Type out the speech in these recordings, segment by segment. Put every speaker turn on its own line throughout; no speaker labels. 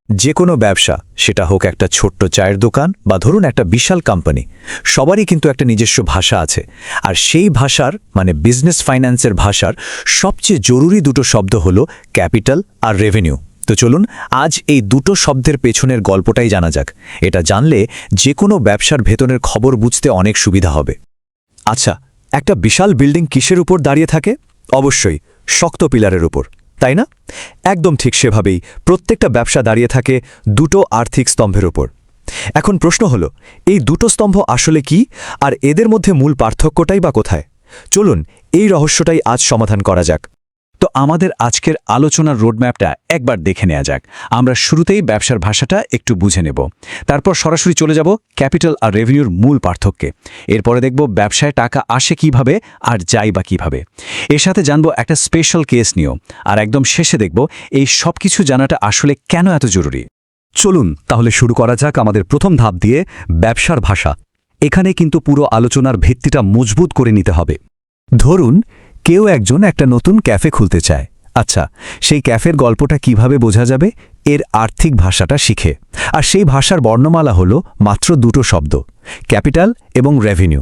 যে কোনো ব্যবসা, সেটা হোক একটা ছোট্ট চায়ের দোকান বা ধরুন একটা বিশাল কোম্পানি, সবারই কিন্তু একটা নিজস্ব ভাষা আছে। আর সেই ভাষার মানে বিজনেস ফাইন্যান্সের ভাষার সবচেয়ে জরুরি দুটো শব্দ হলো ক্যাপিটাল আর রেভিনিউ। তো চলুন আজ এই দুটো শব্দের পেছনের গল্পটাই জানা যাক। এটা জানলে যে কোনো ব্যবসার ভেতরের খবর বুঝতে অনেক সুবিধা হবে। আচ্ছা, একটা বিশাল বিল্ডিং কিসের উপর দাঁড়িয়ে থাকে? অবশ্যই শক্ত পিলারের উপর, তাই না? একদম ঠিক সেভাবেই প্রত্যেকটা ব্যবসা দাঁড়িয়ে থাকে দুটো আর্থিক স্তম্ভের উপর। এখন প্রশ্ন হলো, এই দুটো স্তম্ভ আসলে কি, আর এদের মধ্যে মূল পার্থক্যটাই বা কোথায়? চলুন এই রহস্যটাই আজ সমাধান করা যাক।
তো আমাদের আজকের আলোচনার রোডম্যাপটা একবার দেখে নেওয়া যাক। আমরা শুরুতেই ব্যবসার ভাষাটা একটু বুঝে নেব, তারপর সরাসরি চলে যাব ক্যাপিটাল আর রেভিনিউর মূল পার্থক্যে। এরপরে দেখব ব্যবসায় টাকা আসে কিভাবে আর যায় বা কিভাবে। এর সাথে জানবো একটা স্পেশাল কেস নিয়েও, আর একদম শেষে দেখব এই সব কিছু জানাটা আসলে কেন এত জরুরি।
চলুন তাহলে শুরু করা যাক আমাদের প্রথম ধাপ দিয়ে, ব্যবসার ভাষা। এখানে কিন্তু পুরো আলোচনার ভিত্তিটা মজবুত করে নিতে হবে। ধরুন কেউ একজন একটা নতুন ক্যাফে খুলতে চায়। আচ্ছা, সেই ক্যাফের গল্পটা কিভাবে বোঝা যাবে? এর আর্থিক ভাষাটা শিখে। আর সেই ভাষার বর্ণমালা হলো মাত্র দুটো শব্দ, ক্যাপিটাল এবং রেভিনিউ।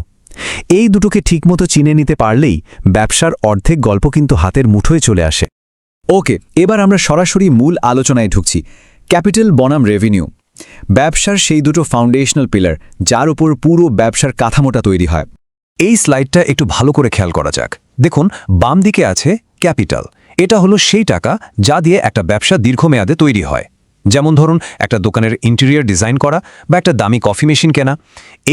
এই দুটোকে ঠিকমতো চিনে নিতে পারলেই ব্যবসার অর্ধেক গল্প কিন্তু হাতের মুঠোয় চলে আসে।
ওকে, এবার আমরা সরাসরি মূল আলোচনায় ঢুকছি। ক্যাপিটাল বনাম রেভিনিউ, ব্যবসার সেই দুটো ফাউন্ডেশনাল পিলার যার উপর পুরো ব্যবসার কাঠামোটা তৈরি হয়। এই স্লাইডটা একটু ভালো করে খেয়াল করা যাক। দেখুন, বাম দিকে আছে ক্যাপিটাল। এটা হলো সেই টাকা যা দিয়ে একটা ব্যবসা দীর্ঘমেয়াদে তৈরি হয়। যেমন ধরুন একটা দোকানের ইন্টেরিয়র ডিজাইন করা বা একটা দামি কফি মেশিন কেনা।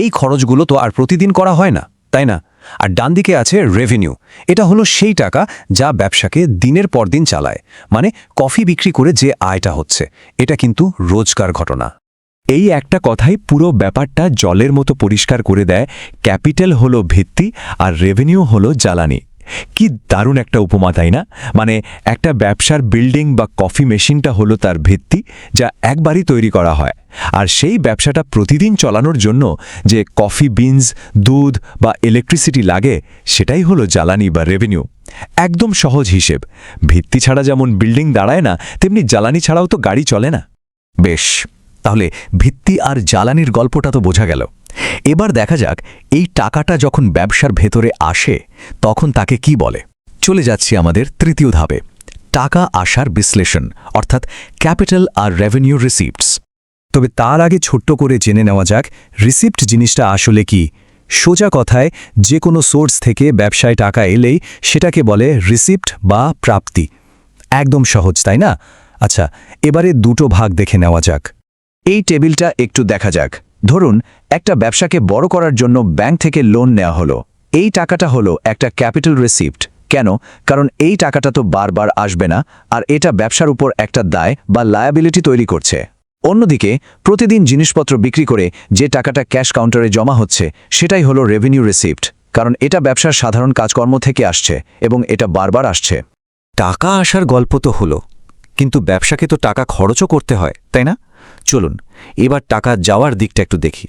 এই খরচগুলো তো আর প্রতিদিন করা হয় না, তাই না? আর ডান দিকে আছে রেভিনিউ। এটা হলো সেই টাকা যা ব্যবসাকে দিনের পর দিন চালায়, মানে কফি বিক্রি করে যে আয়টা হচ্ছে, এটা কিন্তু রোজকার ঘটনা।
এই একটা কথাই পুরো ব্যাপারটা জলের মতো পরিষ্কার করে দেয়। ক্যাপিটাল হলো ভিত্তি আর রেভিনিউ হলো জ্বালানি। কি দারুণ একটা উপমা, তাই না? মানে একটা ব্যবসার বিল্ডিং বা কফি মেশিনটা হলো তার ভিত্তি, যা একবারই তৈরি করা হয়। আর সেই ব্যবসাটা প্রতিদিন চালানোর জন্য যে কফি বিনস, দুধ বা ইলেকট্রিসিটি লাগে, সেটাই হলো জ্বালানি বা রেভিনিউ। একদম সহজ হিসেব। ভিত্তি ছাড়া যেমন বিল্ডিং দাঁড়ায় না, তেমনি জ্বালানি ছাড়াও তো গাড়ি চলে না।
বেশ, তাহলে ভিত্তি আর জ্বালানির গল্পটা তো বোঝা গেল। এবার দেখা যাক এই টাকাটা যখন ব্যবসার ভেতরে আসে তখন তাকে কি বলে। চলে যাচ্ছি আমাদের তৃতীয় ধাপে, টাকা আসার বিশ্লেষণ, অর্থাৎ ক্যাপিটাল আর রেভিনিউ রিসিপ্টস। তবে তার আগে ছোট্ট করে জেনে নেওয়া যাক রিসিপ্ট জিনিসটা আসলে কি। সোজা কথায়, যে কোনো সোর্স থেকে ব্যবসায় টাকা এলেই সেটাকে বলে রিসিপ্ট বা প্রাপ্তি। একদম সহজ, তাই না? আচ্ছা, এবারে দুটো ভাগ দেখে নেওয়া যাক। এই টেবিলটা একটু দেখা যাক। ধরুন একটা ব্যবসাকে বড় করার জন্য ব্যাংক থেকে লোন নেওয়া হলো। এই টাকাটা হলো একটা ক্যাপিটাল রিসিপ্ট। কেন? কারণ এই টাকাটা তো বারবার আসবে না, আর এটা ব্যবসার উপর একটা দায় বা লায়াবিলিটি তৈরি করছে। অন্যদিকে প্রতিদিন জিনিসপত্র বিক্রি করে যে টাকাটা ক্যাশ কাউন্টারে জমা হচ্ছে, সেটাই হলো রেভিনিউ রিসিপ্ট, কারণ এটা ব্যবসার সাধারণ কাজকর্ম থেকে আসছে এবং এটা বারবার আসছে। টাকা আসার গল্প তো হলো, কিন্তু ব্যবসাকে তো টাকা খরচও করতে হয়, তাই না? চলুন এবার টাকা যাওয়ার দিকটা একটু দেখি।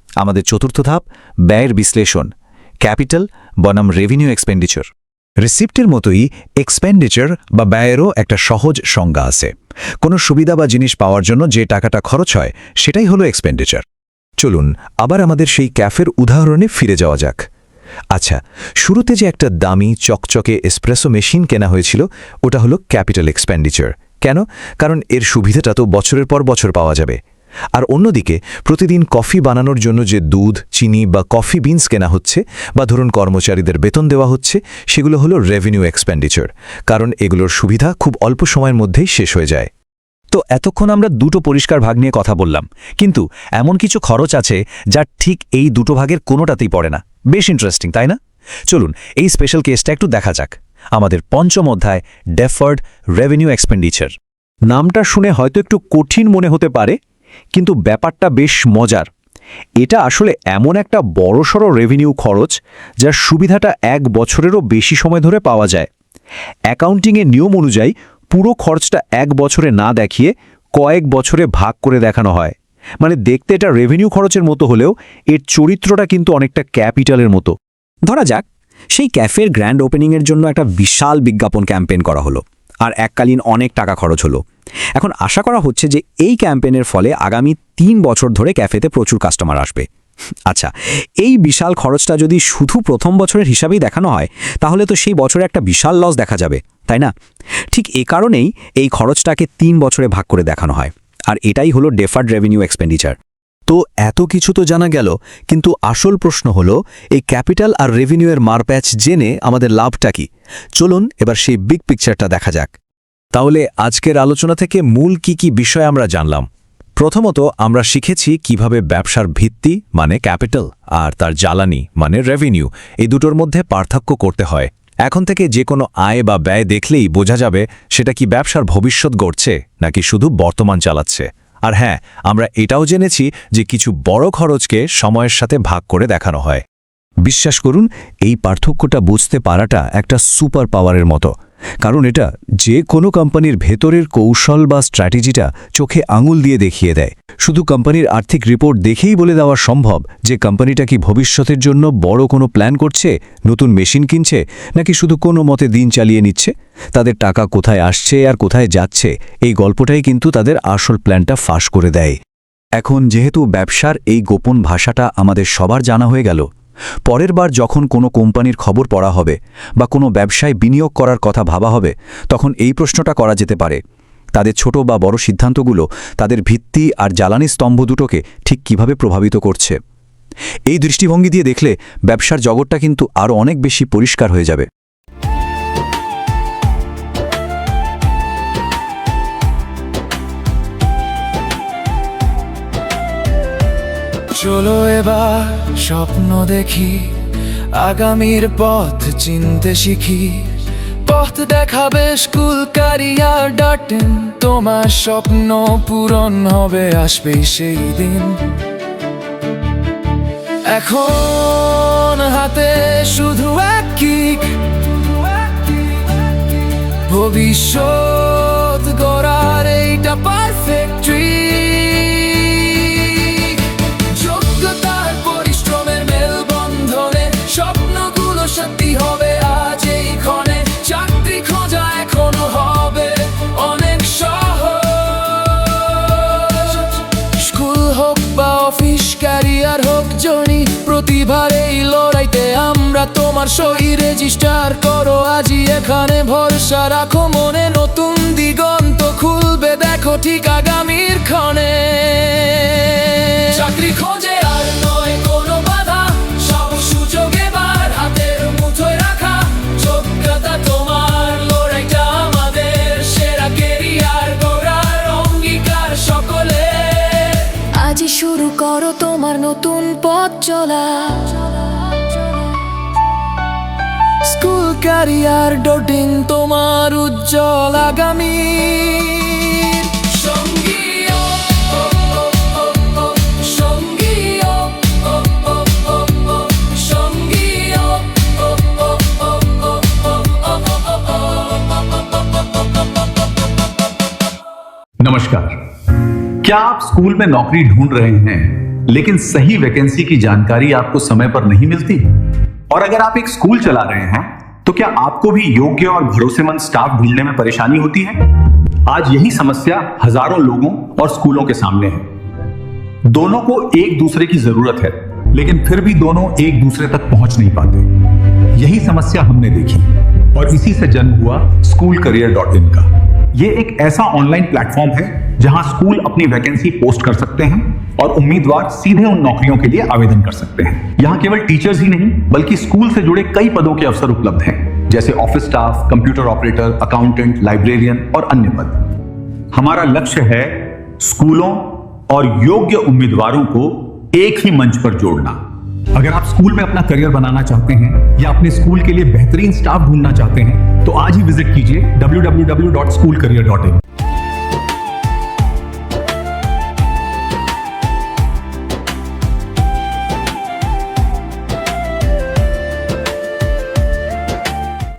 আমাদের চতুর্থ ধাপ, ব্যয়ের বিশ্লেষণ, ক্যাপিটাল বনাম রেভিনিউ এক্সপেন্ডিচার। রিসিপ্টের মতোই এক্সপেন্ডিচার বা ব্যয়েরও একটা সহজ সংজ্ঞা আছে। কোনো সুবিধা বা জিনিস পাওয়ার জন্য যে টাকাটা খরচ হয়, সেটাই হলো এক্সপেন্ডিচার। চলুন আবার আমাদের সেই ক্যাফের উদাহরণে ফিরে যাওয়া যাক। আচ্ছা, শুরুতে যে একটা দামি চকচকে এসপ্রেসো মেশিন কেনা হয়েছিল, ওটা হলো ক্যাপিটাল এক্সপেন্ডিচার। কেন? কারণ এর সুবিধাটা তো বছরের পর বছর পাওয়া যাবে। আর অন্যদিকে প্রতিদিন কফি বানানোর জন্য যে দুধ, চিনি বা কফি বিনস কেনা হচ্ছে, বা ধরুন কর্মচারীদের বেতন দেওয়া হচ্ছে, সেগুলো হলো রেভিনিউ এক্সপেন্ডিচার, কারণ এগুলোর সুবিধা খুব অল্প সময়ের মধ্যেই শেষ হয়ে যায়।
তো এতক্ষণ আমরা দুটো পরিষ্কার ভাগ নিয়ে কথা বললাম, কিন্তু এমন কিছু খরচ আছে যা ঠিক এই দুটো ভাগের কোনোটাতেই পড়ে না। বেশ ইন্টারেস্টিং, তাই না? চলুন এই স্পেশাল কেসটা একটু দেখা যাক। আমাদের পঞ্চম অধ্যায়, ডেফার্ড রেভিনিউ এক্সপেন্ডিচার। নামটা শুনে হয়তো একটু কঠিন মনে হতে পারে, কিন্তু ব্যাপারটা বেশ মজার। এটা আসলে এমন একটা বড়সড় রেভিনিউ খরচ যার সুবিধাটা 1 বছরেরও বেশি সময় ধরে পাওয়া যায়। অ্যাকাউন্টিংয়ের নিয়ম অনুযায়ী পুরো খরচটা 1 বছরে না দেখিয়ে কয়েক বছরে ভাগ করে দেখানো হয়। মানে দেখতে এটা রেভিনিউ খরচের মতো হলেও এর চরিত্রটা কিন্তু অনেকটা ক্যাপিটালের মতো। ধরা যাক সেই ক্যাফের গ্র্যান্ড ওপেনিংয়ের জন্য একটা বিশাল বিজ্ঞাপন ক্যাম্পেইন করা হলো।
আর এককালীন অনেক টাকা খরচ হলো। এখন আশা করা হচ্ছে যে এই ক্যাম্পেইনের ফলে আগামী 3 বছর ধরে ক্যাফেতে প্রচুর কাস্টমার আসবে। আচ্ছা, এই বিশাল খরচটা যদি শুধু প্রথম বছরের হিসাবেই দেখানো হয় তাহলে তো সেই বছরে একটা বিশাল লস দেখা যাবে, তাই না? ঠিক এ কারণেই এই খরচটাকে 3 বছরে ভাগ করে দেখানো হয়, আর এটাই হলো ডেফার্ড রেভিনিউ এক্সপেন্ডিচার।
তো এত কিছু তো জানা গেল, কিন্তু আসল প্রশ্ন হলো এই ক্যাপিটাল আর রেভিনিউয়ের মারপ্যাচ জেনে আমাদের লাভটা কি? চলুন এবার সেই বিগ পিকচারটা দেখা যাক। তাহলে আজকের আলোচনা থেকে মূল কি কি বিষয় আমরা জানলাম? প্রথমত আমরা শিখেছি কিভাবে ব্যবসার ভিত্তি মানে ক্যাপিটাল আর তার জ্বালানি মানে রেভিনিউ এই দুটোর মধ্যে পার্থক্য করতে হয়। এখন থেকে যে কোনো আয় বা ব্যয় দেখলেই বোঝা যাবে সেটা কি ব্যবসার ভবিষ্যৎ গড়ছে নাকি শুধু বর্তমান চালাচ্ছে। আর হ্যাঁ, আমরা এটাও জেনেছি যে কিছু বড় খরচকে সময়ের সাথে ভাগ করে দেখানো হয়। বিশ্বাস করুন, এই পার্থক্যটা বুঝতে পারাটা একটা সুপার পাওয়ারের মতো, কারণ এটা যে কোনো কোম্পানির ভেতরের কৌশল বা স্ট্র্যাটেজিটা চোখে আঙুল দিয়ে দেখিয়ে দেয়। শুধু কোম্পানির আর্থিক রিপোর্ট দেখেই বলে দেওয়া সম্ভব যে কোম্পানিটা কি ভবিষ্যতের জন্য বড় কোনো প্ল্যান করছে, নতুন মেশিন কিনছে, নাকি শুধু কোনো মতে দিন চালিয়ে নিচ্ছে। তাদের টাকা কোথায় আসছে আর কোথায় যাচ্ছে, এই গল্পটাই কিন্তু তাদের আসল প্ল্যানটা ফাঁস করে দেয়। এখন যেহেতু ব্যবসার এই গোপন ভাষাটা আমাদের সবার জানা হয়ে গেল, পরের বার যখন কোনো কোম্পানির খবর পড়া হবে বা কোনো ব্যবসায় বিনিয়োগ করার কথা ভাবা হবে, তখন এই প্রশ্নটা করা যেতে পারে, তাদের ছোট বা বড় সিদ্ধান্তগুলো তাদের ভিত্তি আর জ্বালানি স্তম্ভ দুটোকে ঠিক কিভাবে প্রভাবিত করছে। এই দৃষ্টিভঙ্গি দিয়ে দেখলে ব্যবসার জগৎটা কিন্তু আরও অনেক বেশি পরিষ্কার হয়ে যাবে।
চলো এবার স্বপ্ন দেখি, আগামীর পথ চিনতে শিখি। পথ দেখাবে স্কুল career.in, তোমার স্বপ্ন পূরণ হবে, আসবেই সেই দিন। এখন হাতে শুধু এক কিক, ভবিষ্যৎ গড়ার এইটা পারফেক্ট ট্রিক। যোগ্যতার পরিশ্রমের মেলবন্ধনে স্বপ্নগুলো সত্যি হবে আজ এই ক্ষণে। চাকরি খোঁজা এখনো হবে অনেক সহজ। স্কুল হোক বা অফিস, ক্যারিয়ার হোক জার্নি, প্রতিভার এই লড়াইতে আমরা তোমার সই। রেজিস্টার করো আজই এখানে, ভরসা রাখো মনে, নতুন দিগন্ত খুলবে দেখো ঠিক আগামীর ক্ষণে। চাকরি খোঁজে আর নয় কোনো বাধা, সব সুযোগ এবার হাতের মুঠোয় রাখা। যোগ্যতা তোমার, লড়াইটা আমাদের, সেরা কেরিয়ার গড়ার অঙ্গীকার সকলে। আজই শুরু করো তোমার নতুন পথ চলা। স্কুল career.in, তোমার উজ্জ্বল আগামীর সঙ্গী। সঙ্গী সঙ্গী।
नमस्कार। क्या आप स्कूल में नौकरी ढूंढ रहे हैं लेकिन सही वैकेंसी की जानकारी आपको समय पर नहीं मिलती? और अगर आप एक स्कूल चला रहे हैं तो क्या आपको भी योग्य और भरोसेमंद स्टाफ ढूंढने में परेशानी होती है? आज यही समस्या हजारों लोगों और स्कूलों के सामने है। दोनों को एक दूसरे की जरूरत है, लेकिन फिर भी दोनों एक दूसरे तक पहुंच नहीं पाते। यही समस्या हमने देखी और इसी से जन्म हुआ SchoolCareer.in का। ये एक ऐसा ऑनलाइन प्लेटफॉर्म है जहां स्कूल अपनी वैकेंसी पोस्ट कर सकते हैं और उम्मीदवार सीधे उन नौकरियों के लिए आवेदन कर सकते हैं। यहाँ केवल टीचर्स ही नहीं बल्कि स्कूल से जुड़े कई पदों के अवसर उपलब्ध हैं, जैसे office staff, computer operator, accountant, librarian और अन्य पद। हमारा लक्ष्य है स्कूलों और योग्य उम्मीदवारों को एक ही मंच पर जोड़ना। अगर आप स्कूल में अपना करियर बनाना चाहते हैं या अपने स्कूल के लिए बेहतरीन स्टाफ ढूंढना चाहते हैं तो आज ही विजिट कीजिए www.schoolcareer.in।